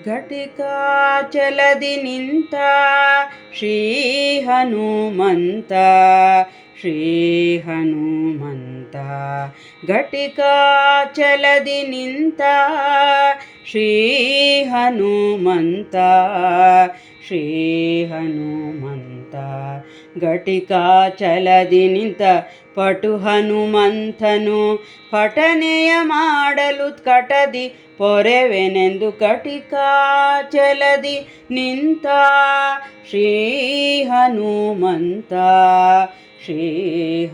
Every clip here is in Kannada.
ಘಟಿಕಾಚಲದಿ ನಿಂತ ಶ್ರೀ ಹನುಮಂತ ಶ್ರೀ ಹನುಮಂತ ಘಟಿಕಾಚಲದಿ ನಿಂತ ಶ್ರೀ ಹನುಮಂತ ಶ್ರೀ ಹನುಮಂತ ಘಟಿಕಾಚಲದಿ ನಿಂತ ಪಟು ಹನುಮಂತನು ಪಠನೆಯ ಮಾಡಲು ಕಟದಿ ಪೊರೆವೆನೆಂದು ಘಟಿಕಾಚಲದಿ ನಿಂತ ಶ್ರೀ ಹನುಮಂತ ಶ್ರೀ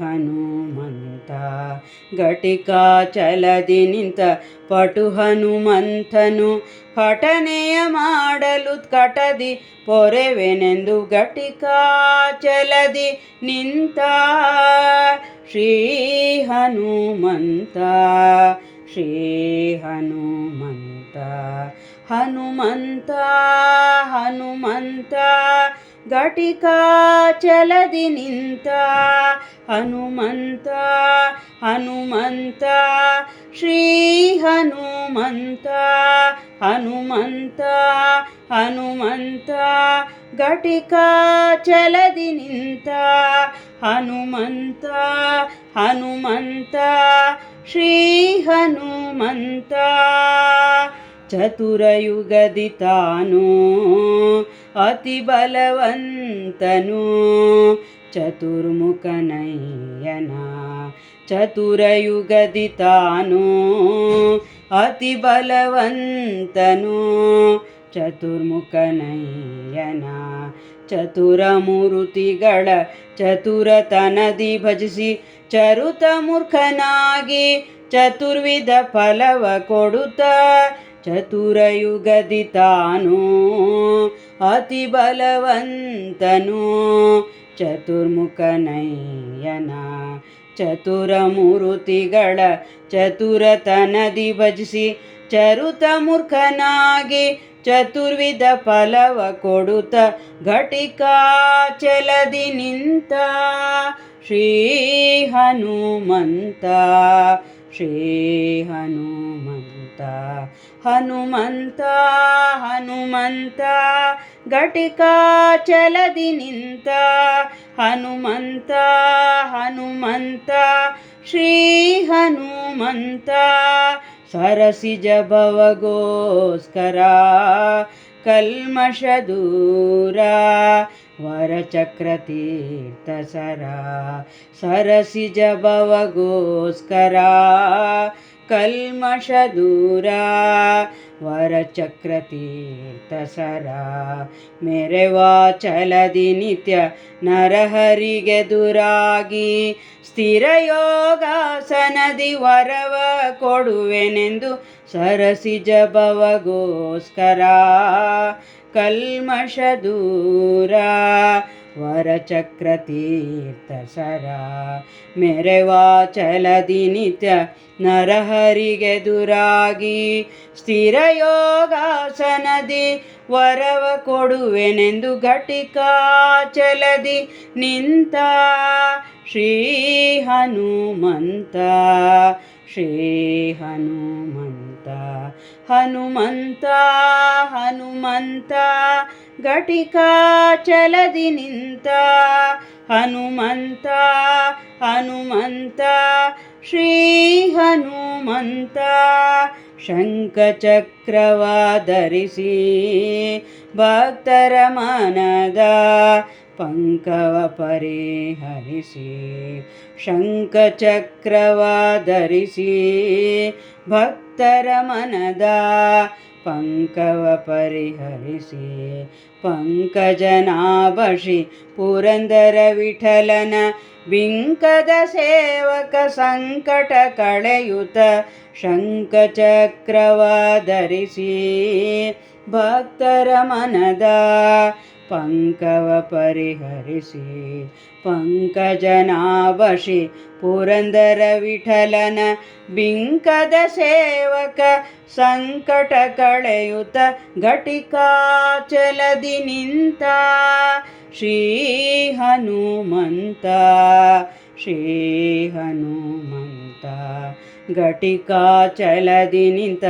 ಹನುಮಂತ ಘಟಿಕಾಚಲದಿ ನಿಂತ ಪಟು ಹನುಮಂತನು ಪಠನೆಯ ಮಾಡಲು ಕಟದಿ ಪೊರೆವೆನೆಂದು ಘಟಿಕಾಚಲದಿ ನಿಂತ ಶ್ರೀ ಹನುಮಂತ ಶ್ರೀ ಹನುಮಂತ ಹನುಮಂತ ಹನುಮಂತ ಘಟಿಕಾಚಲದಿ ನಿಂತ ಹನುಮಂತ ಹನುಮಂತ ಶ್ರೀ ಹನುಮಂತ ಹನುಮಂತ ಹನುಮಂತ ಘಟಿಕಾಚಲದಿ ನಿಂತ ಹನುಮಂತ ಹನುಮಂತ ಶ್ರೀ ಹನುಮಂತ ಚತುರಯುಗದಿ ತಾನು ಅತಿ ಬಲವಂತನು ಚತುರ್ಮುಖನಯ್ಯನ ಚತುರಯುಗದಿ ತಾನು ಅತಿ ಬಲವಂತನು ಚತುರ್ಮುಖನಯ್ಯನ ಚತುರಮೂರುತಿಗಳ ಚತುರತನದಿ ಭಜಿಸಿ ಚರುತ ಮೂರ್ಖನಾಗಿ ಚತುರ್ವಿಧ ಫಲವ ಕೊಡುತ್ತ ಚತುರಯುಗದಿ ತಾನು ಅತಿ ಬಲವಂತನು ಚತುರ್ಮುಖನಯ್ಯನ ಚತುರಮೂರುತಿಗಳ ಚತುರತನದಿ ಭಜಿಸಿ ಚರುತ ಮೂರ್ಖನಾಗಿ ಚತುರ್ವಿಧ ಫಲವ ಕೊಡುತ್ತ ಘಟಿಕಾಚಲದಿ ನಿಂತ ಶ್ರೀ ಹನುಮಂತ ಶ್ರೀ ಹನುಮಂತ ಹನುಮಂತ ಹನುಮಂತ ಘಟಿಕಾಚಲದಿ ನಿಂತ ಹನುಮಂತ ಹನುಮಂತ ಶ್ರೀ ಹನುಮಂತ ಸರಸಿಜ ಭವಗೋಸ್ಕರ ಕಲ್ಮಷ ದೂರ ವರಚಕ್ರತೀರ್ಥ ಸರ ಸರಸಿಜ ಭವಗೋಸ್ಕರ ಕಲ್ಮಷ ದೂರ ವರಚಕ್ರತೀರ್ಥ ಸರ ಮೆರೆವಾಚಲದಿ ನಿತ್ಯ ನರಹರಿಗೆ ದುರಾಗಿ ಸ್ಥಿರ ಯೋಗಾಸನದಿ ವರವ ಕೊಡುವೆನೆಂದು ಸರಸಿಜ ಭವಗೋಸ್ಕರ ಕಲ್ಮಷ ದೂರ ವರಚಕ್ರತೀರ್ಥ ಸರ ಮೆರೆವಾಚಲದಿ ನಿತ್ಯ ನರಹರಿಗೆ ದುರಾಗಿ ಸ್ಥಿರ ಯೋಗಾಸನದಿ ವರವ ಕೊಡುವೆನೆಂದು ಘಟಿಕಾಚಲದಿ ನಿಂತ ಶ್ರೀ ಹನುಮಂತ ಶ್ರೀ ಹನುಮಂತ ಹನುಮಂತ ಹನುಮಂತ ಘಟಿಕಾಚಲದಿ ನಿಂತ ಹನುಮಂತ ಹನುಮಂತ ಶ್ರೀ ಹನುಮಂತ ಶಂಖಚಕ್ರವ ಧರಿಸಿ ಭಕ್ತರ ಮನದ ಪಂಕವ ಪರಿಹರಿಸಿ ಶಂಖಚಕ್ರವ ಧರಿಸಿ ಭಕ್ತರ ಮನದ ಪಂಕವ ಪರಿಹರಿಸಿ ಪಂಕಜನಾಭ ಪುರಂದರ ವಿಠಲನ ಬಿಂಕದ ಸೇವಕ ಸಂಕಟ ಕಳೆಯುತ ಶಂಖಚಕ್ರವ ಧರಿಸಿ ಭಕ್ತರ ಮನದ ಪಂಕವ ಪರಿಹರಿಸಿ ಪಂಕಜನಾಭ ಪುರಂದರ ವಿಠಲನ ಬಿಂಕದ ಸೇವಕ ಸಂಕಟ ಕಳೆಯುತ ಘಟಿಕಾಚಲದಿ ನಿಂತ ಶ್ರೀ ಹನುಮಂತ ಶ್ರೀ ಹನುಮಂತ ಘಟಿಕಾಚಲದಿ ನಿಂತ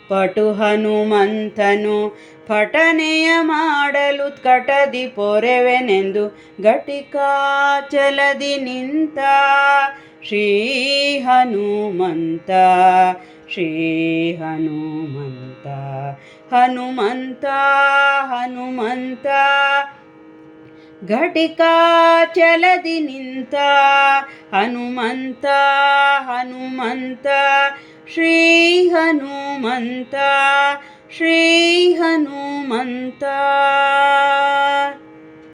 ಪಟು ಹನುಮಂತನು ಪಠನೆಯ ಮಾಡಲು ಕಟದಿ ಪೊರೆವೆನೆಂದು ಘಟಿಕಾಚಲದಿ ನಿಂತ ಶ್ರೀ ಹನುಮಂತ ಶ್ರೀ ಹನುಮಂತ ಹನುಮಂತ ಹನುಮಂತ ಘಟಿಕಾಚಲದಿ ನಿಂತ ಹನುಮಂತ ಹನುಮಂತ ಶ್ರೀ ಹನುಮಂತ ಶ್ರೀ ಹನುಮಂತ